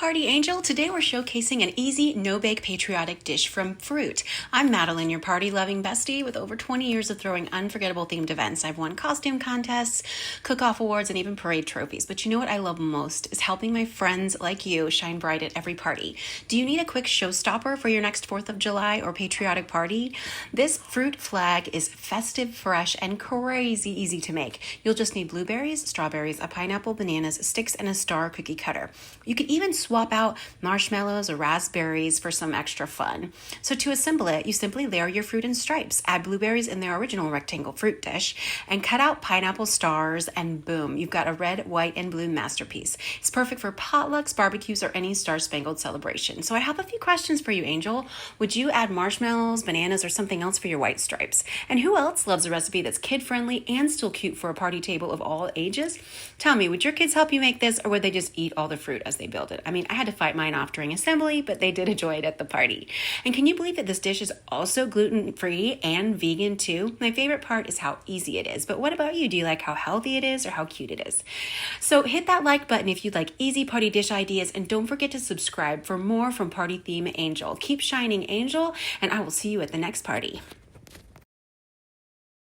Party Angel. Today we're showcasing an easy, no-bake patriotic dish from fruit. I'm Madeline, your party-loving bestie with over 20 years of throwing unforgettable themed events. I've won costume contests, cook-off awards, and even parade trophies. But you know what I love most is helping my friends like you shine bright at every party. Do you need a quick showstopper for your next 4th of July or patriotic party? This fruit flag is festive, fresh, and crazy easy to make. You'll just need blueberries, strawberries, a pineapple, bananas, sticks, and a star cookie cutter. You could even swap out marshmallows or raspberries for some extra fun. So to assemble it, you simply layer your fruit in stripes, add blueberries in their original rectangle fruit dish, and cut out pineapple stars, and boom, you've got a red, white, and blue masterpiece. It's perfect for potlucks, BBQs, or any star-spangled celebration. So I have a few questions for you, Angel. Would you add marshmallows, bananas, or something else for your white stripes? And who else loves a recipe that's kid-friendly and still cute for a party table of all ages? Tell me, would your kids help you make this, or would they just eat all the fruit as they build it? I mean, I had to fight mine off during assembly, but they did enjoy it at the party. And can you believe that this dish is also gluten-free and vegan too? My favorite part is how easy it is. But what about you? Do you like how healthy it is or how cute it is? So hit that like button if you'd like easy party dish ideas, and don't forget to subscribe for more from Party Theme Angel. Keep shining, Angel, and I will see you at the next party.